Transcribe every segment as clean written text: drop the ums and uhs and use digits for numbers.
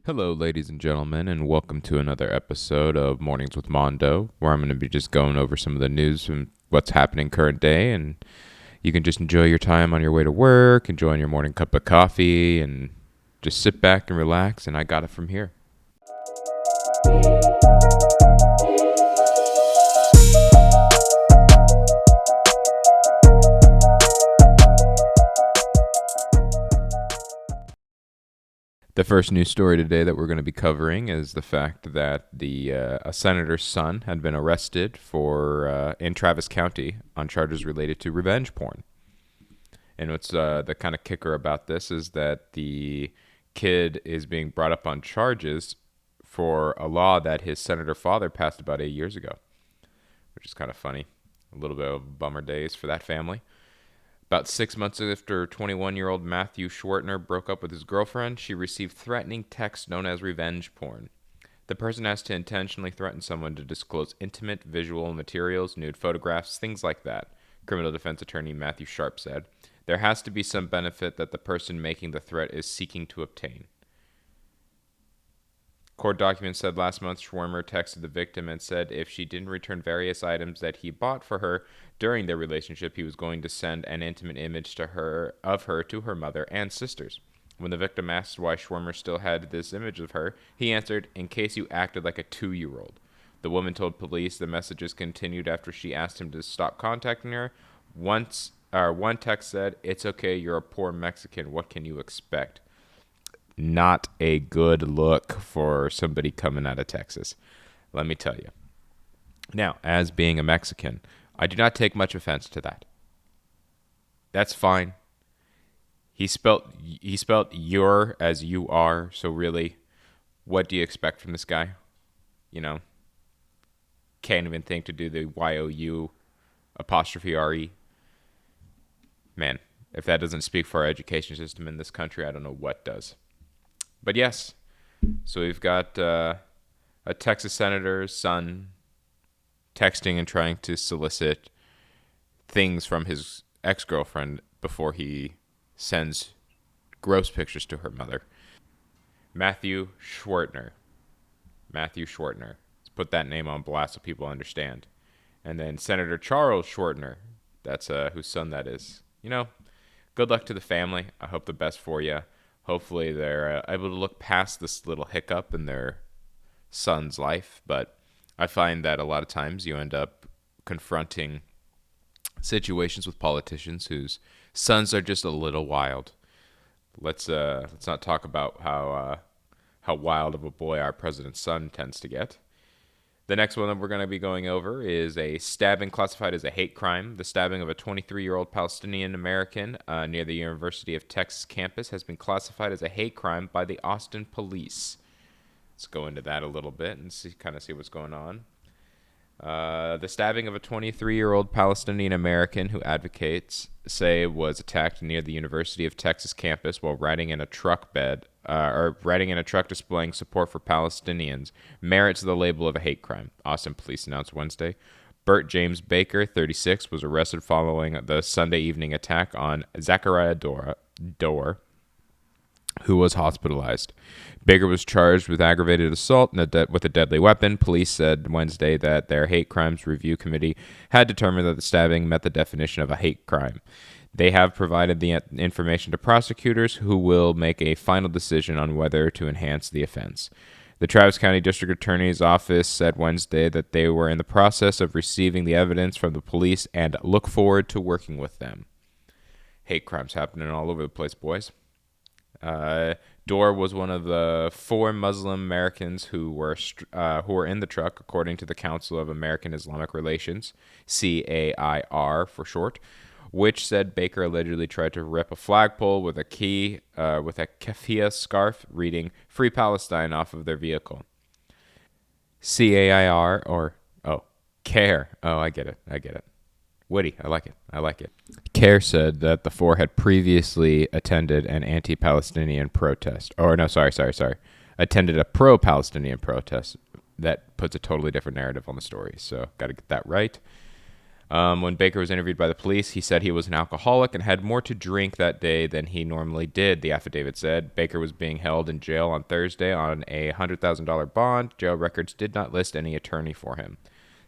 Hello, ladies and gentlemen, and welcome to another episode of Mornings with Mando, where I'm going to be just going over some of the news and what's happening current day, and you can just enjoy your time on your way to work, enjoying your morning cup of coffee, and just sit back and relax, and I got it from here. The first news story today that we're going to be covering is the fact that a senator's son had been arrested for in Travis County on charges related to revenge porn. And what's the kind of kicker about this is that the kid is being brought up on charges for a law that his senator father passed about 8 years ago, which is kind of funny. A little bit of bummer days for that family. About 6 months after 21-year-old Matthew Schwartner broke up with his girlfriend, she received threatening texts known as revenge porn. The person has to intentionally threaten someone to disclose intimate visual materials, nude photographs, things like that, criminal defense attorney Matthew Sharp said. There has to be some benefit that the person making the threat is seeking to obtain. Court documents said last month Schwarmer texted the victim and said if she didn't return various items that he bought for her during their relationship, he was going to send an intimate image to her to her mother and sisters. When the victim asked why Schwarmer still had this image of her, he answered, "In case you acted like a 2-year-old." The woman told police the messages continued after she asked him to stop contacting her. One text said, "It's okay, you're a poor Mexican. What can you expect?" Not a good look for somebody coming out of Texas, let me tell you. Now, as being a Mexican, I do not take much offense to that. That's fine. He spelt "your" as "you are," so really, what do you expect from this guy? You know, can't even think to do the "you" apostrophe "re." Man, if that doesn't speak for our education system in this country, I don't know what does. But yes, so we've got a Texas senator's son texting and trying to solicit things from his ex-girlfriend before he sends gross pictures to her mother. Matthew Schwartner. Let's put that name on blast so people understand. And then Senator Charles Schwartner. That's whose son that is. Good luck to the family. I hope the best for you. Hopefully they're able to look past this little hiccup in their son's life. But I find that a lot of times you end up confronting situations with politicians whose sons are just a little wild. Let's not talk about how wild of a boy our president's son tends to get. The next one that we're going to be going over is a stabbing classified as a hate crime. The stabbing of a 23-year-old Palestinian American near the University of Texas campus has been classified as a hate crime by the Austin police. Let's go into that a little bit and see what's going on. The stabbing of a 23-year-old Palestinian American who advocates say was attacked near the University of Texas campus while riding in a truck displaying support for Palestinians merits the label of a hate crime, Austin police announced Wednesday. Bert James Baker, 36, was arrested following the Sunday evening attack on Zachariah Dorr, who was hospitalized. Baker was charged with aggravated assault with a deadly weapon. Police said Wednesday that their hate crimes review committee had determined that the stabbing met the definition of a hate crime. They have provided the information to prosecutors who will make a final decision on whether to enhance the offense. The Travis County District Attorney's Office said Wednesday that they were in the process of receiving the evidence from the police and look forward to working with them. Hate crimes happening all over the place, boys. Dorr was one of the 4 Muslim Americans who were in the truck, according to the Council of American Islamic Relations, CAIR for short, which said Baker allegedly tried to rip a flagpole with a keffiyeh scarf reading "Free Palestine" off of their vehicle. CAIR CARE. Oh, I get it. Witty. I like it. CARE said that the 4 had previously attended an anti-Palestinian protest. Attended a pro-Palestinian protest. That puts a totally different narrative on the story, so got to get that right. When Baker was interviewed by the police, he said he was an alcoholic and had more to drink that day than he normally did, the affidavit said. Baker was being held in jail on Thursday on a $100,000 bond. Jail records did not list any attorney for him.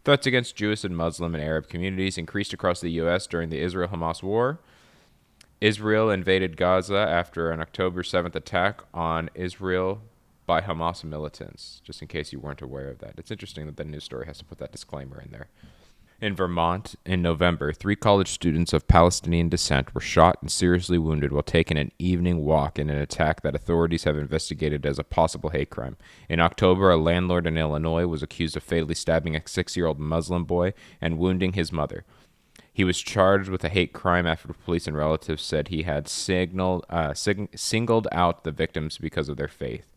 Threats against Jewish and Muslim and Arab communities increased across the U.S. during the Israel-Hamas war. Israel invaded Gaza after an October 7th attack on Israel by Hamas militants, just in case you weren't aware of that. It's interesting that the news story has to put that disclaimer in there. In Vermont, in November, 3 college students of Palestinian descent were shot and seriously wounded while taking an evening walk in an attack that authorities have investigated as a possible hate crime. In October, a landlord in Illinois was accused of fatally stabbing a 6-year-old Muslim boy and wounding his mother. He was charged with a hate crime after police and relatives said he had singled out the victims because of their faith.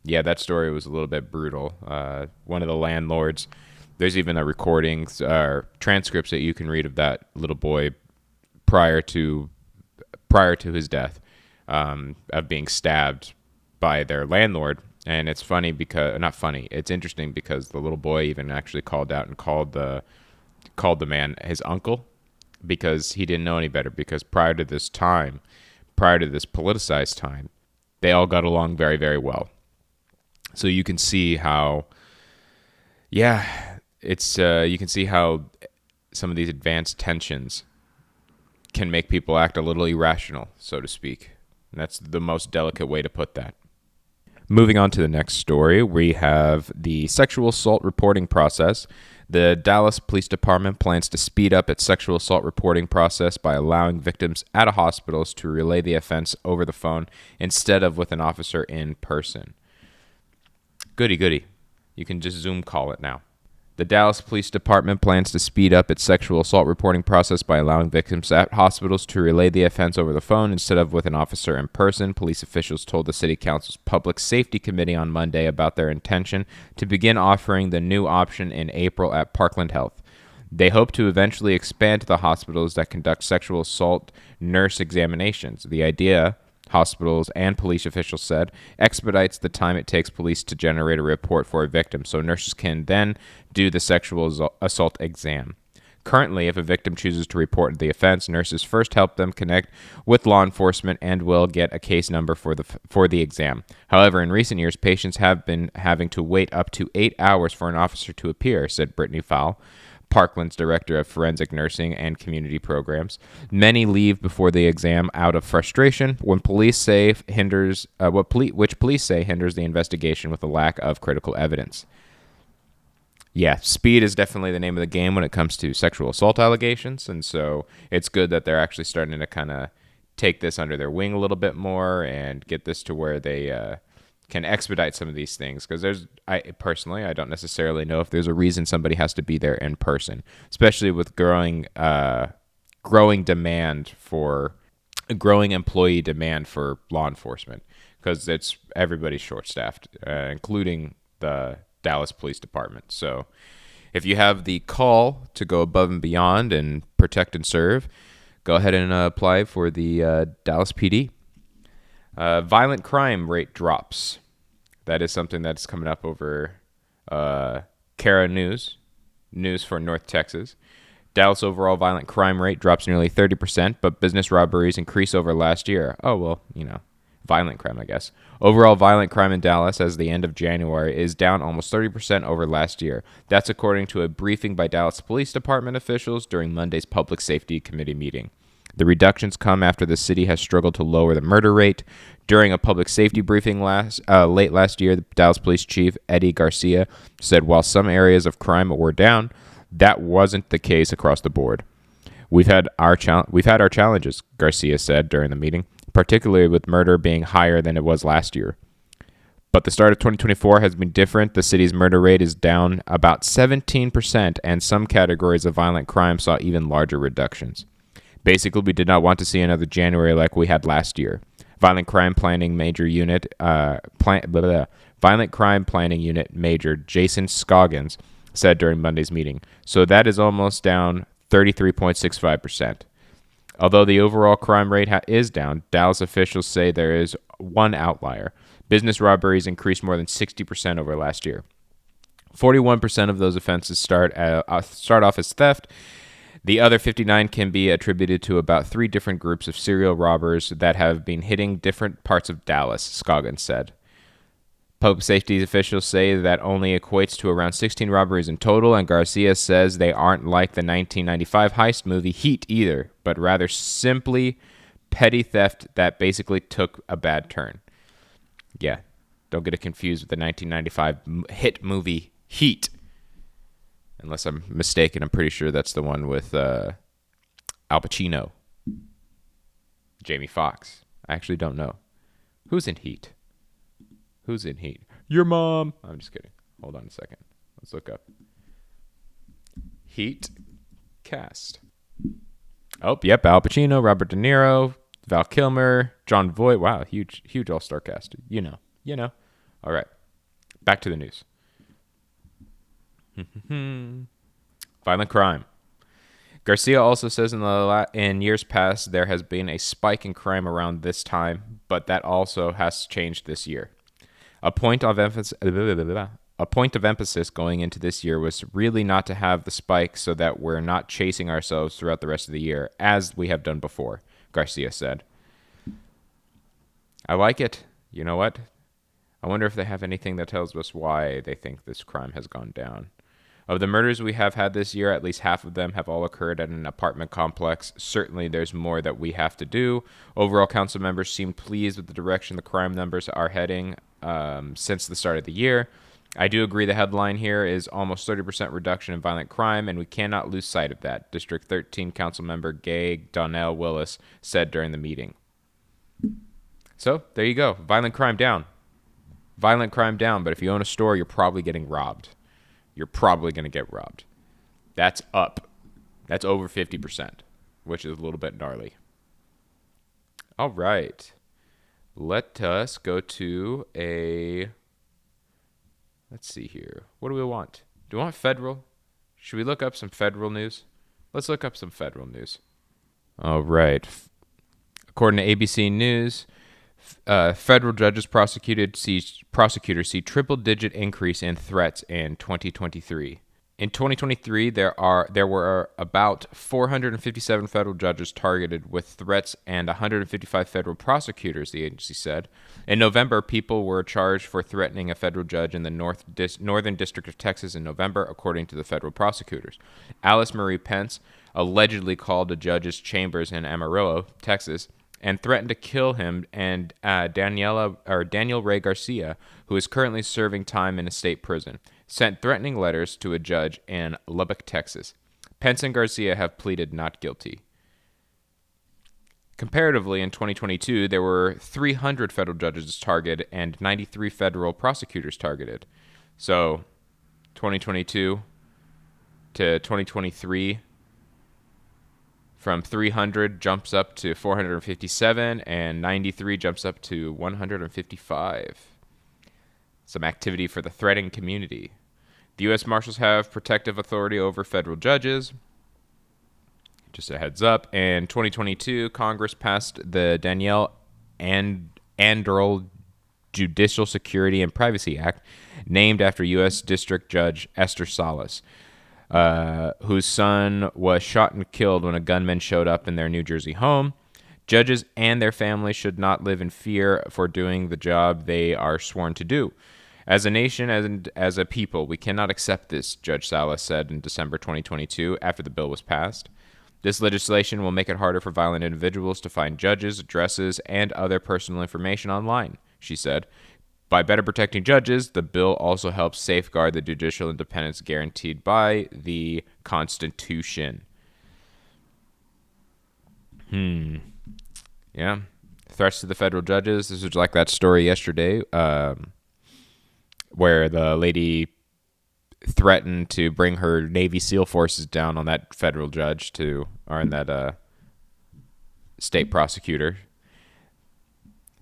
Yeah, that story was a little bit brutal. One of the landlords, there's even a recordings, transcripts that you can read of that little boy prior to his death, of being stabbed by their landlord. And it's funny because, not funny, it's interesting because the little boy even actually called out and called the man his uncle, because he didn't know any better, because prior to this politicized time, they all got along very, very well. So you can see how, you can see how some of these advanced tensions can make people act a little irrational, so to speak. And that's the most delicate way to put that. Moving on to the next story, we have the sexual assault reporting process. The Dallas Police Department plans to speed up its sexual assault reporting process by allowing victims at a hospitals to relay the offense over the phone instead of with an officer in person. Goody. You can just Zoom call it now. The Dallas Police Department plans to speed up its sexual assault reporting process by allowing victims at hospitals to relay the offense over the phone instead of with an officer in person. Police officials told the City Council's Public Safety Committee on Monday about their intention to begin offering the new option in April at Parkland Health. They hope to eventually expand to the hospitals that conduct sexual assault nurse examinations. The idea, hospitals and police officials said, expedites the time it takes police to generate a report for a victim, so nurses can then do the sexual assault exam. Currently, if a victim chooses to report the offense, nurses first help them connect with law enforcement and will get a case number for the exam. However, in recent years, patients have been having to wait up to 8 hours for an officer to appear, said Brittany Fowle, Parkland's director of forensic nursing and community programs. Many leave before the exam out of frustration, when police say hinders which police say hinders the investigation with a lack of critical evidence. Yeah, speed is definitely the name of the game when it comes to sexual assault allegations, and so it's good that they're actually starting to kind of take this under their wing a little bit more and get this to where they can expedite some of these things, because I don't necessarily know if there's a reason somebody has to be there in person, especially with growing employee demand for law enforcement, because it's everybody's short-staffed, including the Dallas Police Department. So if you have the call to go above and beyond and protect and serve, go ahead and apply for the Dallas PD. Violent crime rate drops. That is something that's coming up over Kara News for North Texas. Dallas overall violent crime rate drops nearly 30%, but business robberies increase over last year. Oh, well, violent crime, I guess. Overall violent crime in Dallas as the end of January is down almost 30% over last year. That's according to a briefing by Dallas Police Department officials during Monday's Public Safety Committee meeting. The reductions come after the city has struggled to lower the murder rate. During a public safety briefing late last year, the Dallas Police Chief Eddie Garcia said while some areas of crime were down, that wasn't the case across the board. We've had our challenges, Garcia said during the meeting, particularly with murder being higher than it was last year. But the start of 2024 has been different. The city's murder rate is down about 17%, and some categories of violent crime saw even larger reductions. Basically, we did not want to see another January like we had last year. Violent crime planning unit major Jason Scoggins said during Monday's meeting. So that is almost down 33.65%. Although the overall crime rate is down, Dallas officials say there is one outlier. Business robberies increased more than 60% over last year. 41% of those offenses start off as theft. The other 59 can be attributed to about 3 different groups of serial robbers that have been hitting different parts of Dallas, Scoggins said. Public safety officials say that only equates to around 16 robberies in total, and Garcia says they aren't like the 1995 heist movie Heat either, but rather simply petty theft that basically took a bad turn. Yeah, don't get it confused with the 1995 hit movie Heat. Unless I'm mistaken, I'm pretty sure that's the one with Al Pacino, Jamie Foxx. I actually don't know. Who's in Heat? Who's in Heat? Your mom. I'm just kidding. Hold on a second. Let's look up. Heat cast. Oh, yep. Al Pacino, Robert De Niro, Val Kilmer, John Voight. Wow, huge all-star cast. You know. All right. Back to the news. Violent crime. Garcia also says in years past there has been a spike in crime around this time, but that also has changed this year. A point of emphasis going into this year was really not to have the spike so that we're not chasing ourselves throughout the rest of the year, as we have done before, Garcia said. I like it. You know what? I wonder if they have anything that tells us why they think this crime has gone down. Of the murders we have had this year, at least half of them have all occurred at an apartment complex. Certainly, there's more that we have to do. Overall, council members seem pleased with the direction the crime numbers are heading since the start of the year. I do agree the headline here is almost 30% reduction in violent crime, and we cannot lose sight of that, District 13 council member Gay Donnell Willis said during the meeting. So, there you go. Violent crime down. Violent crime down, but if you own a store, you're probably getting robbed. You're probably going to get robbed. That's up. That's over 50%, which is a little bit gnarly. All right. Let us go to let's see here. What do we want? Do we want federal? Should we look up some federal news? Let's look up some federal news. All right. According to ABC News, federal judges prosecutors see triple-digit increase in threats in 2023. In 2023, there were about 457 federal judges targeted with threats and 155 federal prosecutors, the agency said. In November, people were charged for threatening a federal judge in the Northern District of Texas in November, according to the federal prosecutors. Alice Marie Pence allegedly called a judge's chambers in Amarillo, Texas, and threatened to kill him and Daniel Ray Garcia, who is currently serving time in a state prison, sent threatening letters to a judge in Lubbock, Texas. Pence and Garcia have pleaded not guilty. Comparatively, in 2022, there were 300 federal judges targeted and 93 federal prosecutors targeted. So, 2022 to 2023, from 300 jumps up to 457, and 93 jumps up to 155. Some activity for the threatening community. The U.S. Marshals have protective authority over federal judges. Just a heads up. In 2022, Congress passed the Danielle Anderl Judicial Security and Privacy Act, named after U.S. District Judge Esther Salas, whose son was shot and killed when a gunman showed up in their New Jersey home. Judges and their families should not live in fear for doing the job they are sworn to do. As a nation and as a people, we cannot accept this, Judge Salas said in December 2022 after the bill was passed. This legislation will make it harder for violent individuals to find judges, addresses, and other personal information online, she said. By better protecting judges, the bill also helps safeguard the judicial independence guaranteed by the Constitution. Yeah. Threats to the federal judges. This was like that story yesterday where the lady threatened to bring her Navy SEAL forces down on that federal judge or that state prosecutor.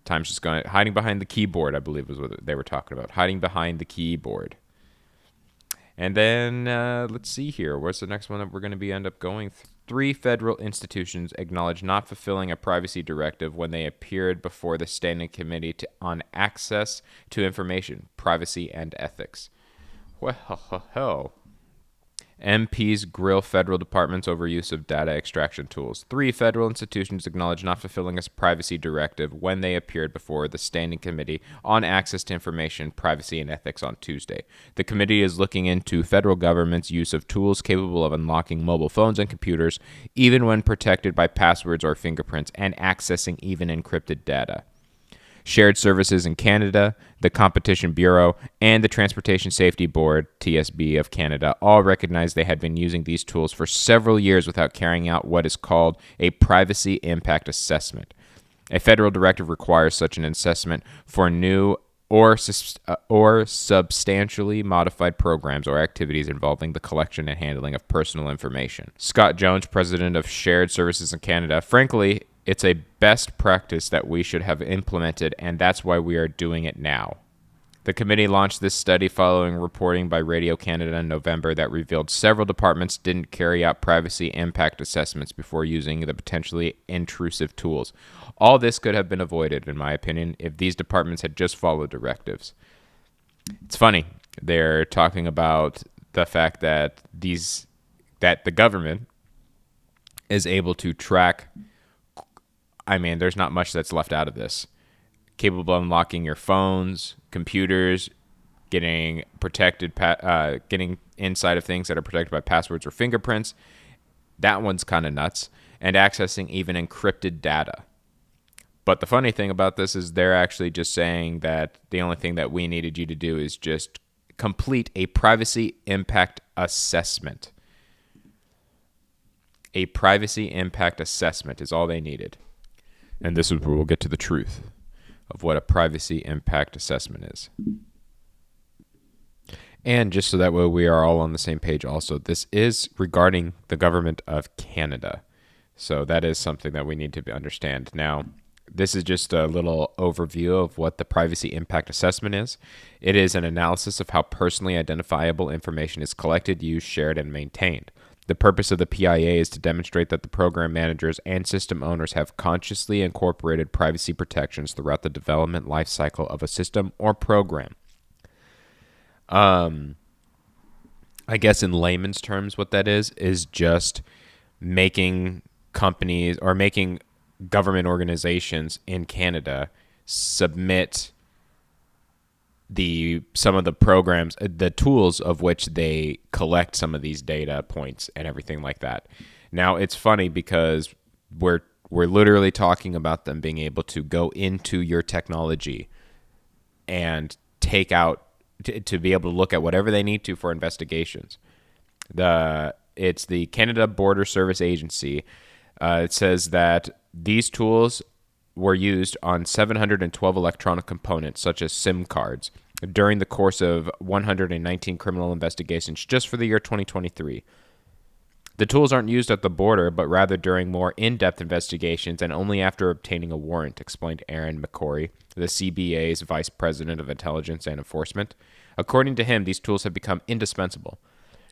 Time's just going hiding behind the keyboard, I believe was what they were talking about. Hiding behind the keyboard. And then let's see here. What's the next one that we're going to be end up going? 3 federal institutions acknowledged not fulfilling a privacy directive when they appeared before the Standing Committee on Access to Information, Privacy, and Ethics. Well, MPs grill federal departments over use of data extraction tools. 3 federal institutions acknowledged not fulfilling a privacy directive when they appeared before the Standing Committee on Access to Information, Privacy, and Ethics on Tuesday. The committee is looking into federal government's use of tools capable of unlocking mobile phones and computers, even when protected by passwords or fingerprints, and accessing even encrypted data. Shared Services in Canada, the Competition Bureau, and the Transportation Safety Board, TSB, of Canada all recognized they had been using these tools for several years without carrying out what is called a privacy impact assessment. A federal directive requires such an assessment for new or substantially modified programs or activities involving the collection and handling of personal information. Scott Jones, president of Shared Services in Canada, frankly, it's a best practice that we should have implemented, and that's why we are doing it now. The committee launched this study following reporting by Radio Canada in November that revealed several departments didn't carry out privacy impact assessments before using the potentially intrusive tools. All this could have been avoided, in my opinion, if these departments had just followed directives. It's funny. They're talking about the fact that the government is able to track. I mean, there's not much that's left out of this. Capable of unlocking your phones, computers, getting protected, getting inside of things that are protected by passwords or fingerprints. That one's kind of nuts. And accessing even encrypted data. But the funny thing about this is they're actually just saying that the only thing that we needed you to do is just complete a privacy impact assessment. A privacy impact assessment is all they needed. And this is where we'll get to the truth of what a privacy impact assessment is. And just so that way we are all on the same page also, this is regarding the government of Canada. So that is something that we need to understand. Now, this is just a little overview of what the privacy impact assessment is. It is an analysis of how personally identifiable information is collected, used, shared, and maintained. The purpose of the PIA is to demonstrate that the program managers and system owners have consciously incorporated privacy protections throughout the development life cycle of a system or program. I guess in layman's terms, what that is just making companies or making government organizations in Canada submit some of the programs, the tools of which they collect some of these data points and everything like that. Now, it's funny because we're literally talking about them being able to go into your technology and take out to be able to look at whatever they need to for investigations. It's the Canada Border Service Agency. It says that these tools were used on 712 electronic components, such as SIM cards, during the course of 119 criminal investigations just for the year 2023. The tools aren't used at the border, but rather during more in-depth investigations and only after obtaining a warrant, explained Aaron McCrory, the CBA's Vice President of Intelligence and Enforcement. According to him, these tools have become indispensable.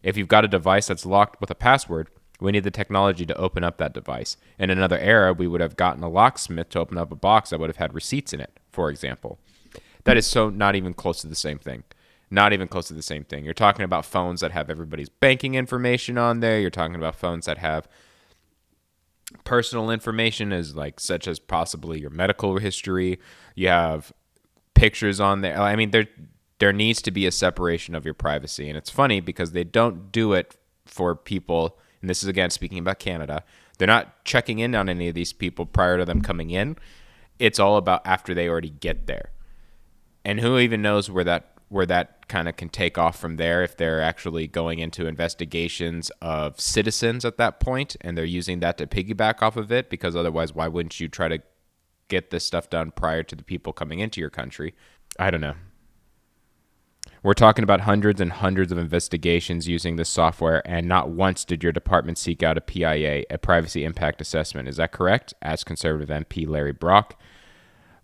If you've got a device that's locked with a password, we need the technology to open up that device. In another era, we would have gotten a locksmith to open up a box that would have had receipts in it, for example. That is so not even close to the same thing. Not even close to the same thing. You're talking about phones that have everybody's banking information on there. You're talking about phones that have personal information such as possibly your medical history. You have pictures on there. I mean, there needs to be a separation of your privacy. And it's funny because they don't do it for people. And this is, again, speaking about Canada. They're not checking in on any of these people prior to them coming in. It's all about after they already get there. And who even knows where that kind of can take off from there if they're actually going into investigations of citizens at that point and they're using that to piggyback off of it, because otherwise why wouldn't you try to get this stuff done prior to the people coming into your country? I don't know. We're talking about hundreds and hundreds of investigations using this software, and not once did your department seek out a PIA, a privacy impact assessment. Is that correct? Asked Conservative MP Larry Brock.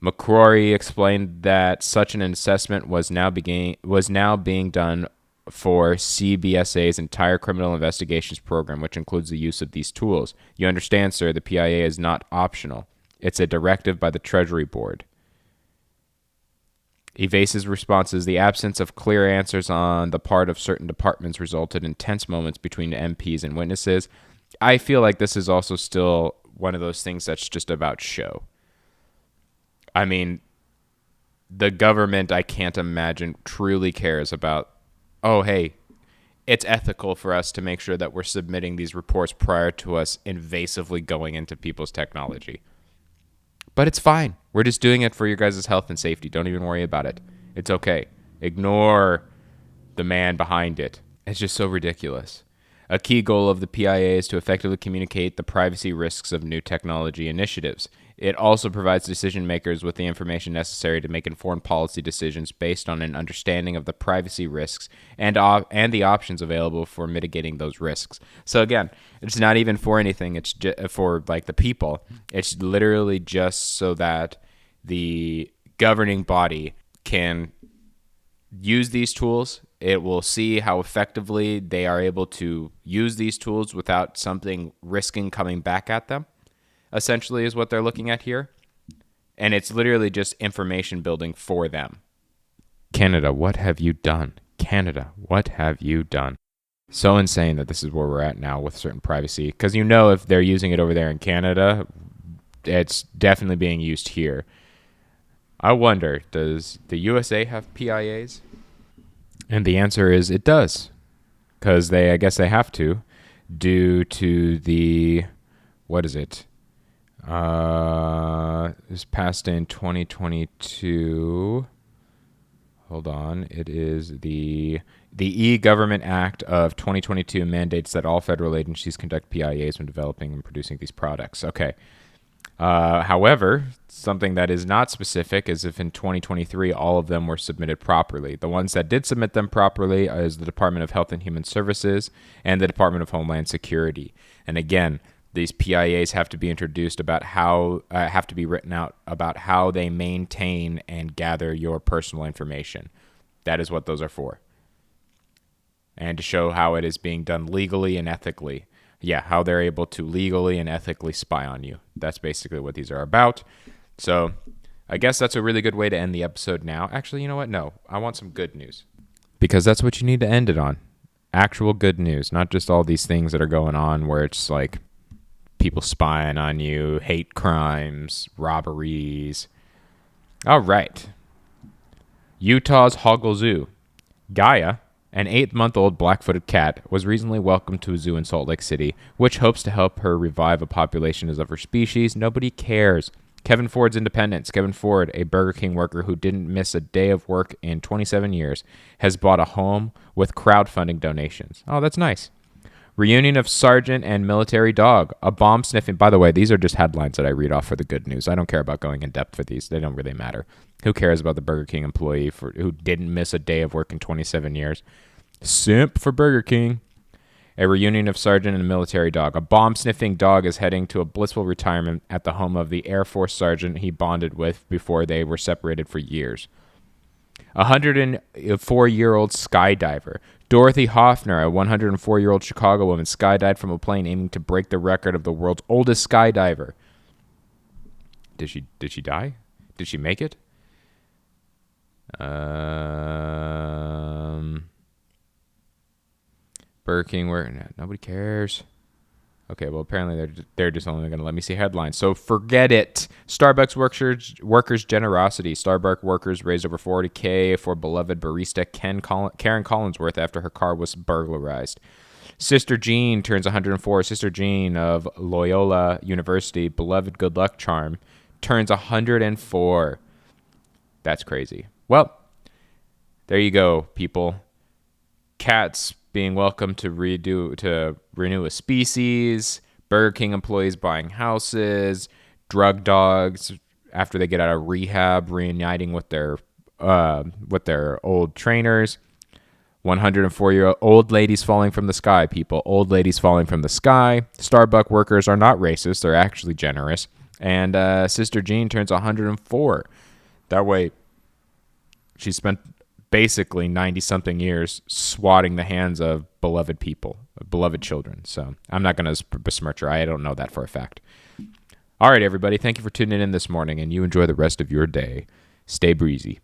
McCrory explained that such an assessment was now being done for CBSA's entire criminal investigations program, which includes the use of these tools. You understand, sir, the PIA is not optional. It's a directive by the Treasury Board. Evasive responses, the absence of clear answers on the part of certain departments resulted in tense moments between MPs and witnesses. I feel like this is also still one of those things that's just about show. I mean, the government, I can't imagine, truly cares about, oh, hey, it's ethical for us to make sure that we're submitting these reports prior to us invasively going into people's technology. But it's fine. We're just doing it for your guys' health and safety. Don't even worry about it. It's okay. Ignore the man behind it. It's just so ridiculous. A key goal of the PIA is to effectively communicate the privacy risks of new technology initiatives. It also provides decision makers with the information necessary to make informed policy decisions based on an understanding of the privacy risks and the options available for mitigating those risks. So again, it's not even for anything. It's for like the people. It's literally just so that the governing body can use these tools. It will see how effectively they are able to use these tools without something risking coming back at them, essentially is what they're looking at here. And it's literally just information building for them. Canada, what have you done? Canada, what have you done? So insane that this is where we're at now with certain privacy. Because if they're using it over there in Canada, it's definitely being used here. I wonder, does the USA have PIAs? And the answer is it does. Because I guess they have to, due to the, what is it? It was passed in 2022. Hold on. It is the E-Government Act of 2022 mandates that all federal agencies conduct PIAs when developing and producing these products. Okay. However, something that is not specific is if in 2023 all of them were submitted properly. The ones that did submit them properly is the Department of Health and Human Services and the Department of Homeland Security. And again, these PIAs have to be introduced have to be written out about how they maintain and gather your personal information. That is what those are for. And to show how it is being done legally and ethically. Yeah, how they're able to legally and ethically spy on you. That's basically what these are about. So I guess that's a really good way to end the episode now. Actually, you know what? No, I want some good news. Because that's what you need to end it on. Actual good news, not just all these things that are going on where it's like people spying on you, hate crimes, robberies. All right. Utah's Hoggle Zoo. Gaia, an 8-month-old black-footed cat, was recently welcomed to a zoo in Salt Lake City, which hopes to help her revive a population of her species. Nobody cares. Kevin Ford's independence. Kevin Ford, a Burger King worker who didn't miss a day of work in 27 years, has bought a home with crowdfunding donations. Oh, that's nice. Reunion of Sergeant and Military Dog. A bomb sniffing. By the way, these are just headlines that I read off for the good news. I don't care about going in depth for these. They don't really matter. Who cares about the Burger King employee who didn't miss a day of work in 27 years? Simp for Burger King. A reunion of Sergeant and Military Dog. A bomb-sniffing dog is heading to a blissful retirement at the home of the Air Force sergeant he bonded with before they were separated for years. A 104-year-old skydiver. Dorothy Hoffner, a 104-year-old Chicago woman, skydived from a plane aiming to break the record of the world's oldest skydiver. Did she die? Did she make it? Burger King, where nobody cares. Okay, well, apparently they're just only going to let me see headlines. So forget it. Starbucks workers' generosity. Starbucks workers raised over $40K for beloved barista Karen Collinsworth after her car was burglarized. Sister Jean turns 104. Sister Jean of Loyola University, beloved good luck charm, turns 104. That's crazy. Well, there you go, people. Cats being welcome to renew a species, Burger King employees buying houses, drug dogs after they get out of rehab reuniting with their old trainers, 104-year-old old ladies falling from the sky, people. Old ladies falling from the sky. Starbucks workers are not racist. They're actually generous. And Sister Jean turns 104. That way, she spent basically 90-something years swatting the hands of beloved people, beloved children. So I'm not going to besmirch her. I don't know that for a fact. All right, everybody. Thank you for tuning in this morning, and you enjoy the rest of your day. Stay breezy.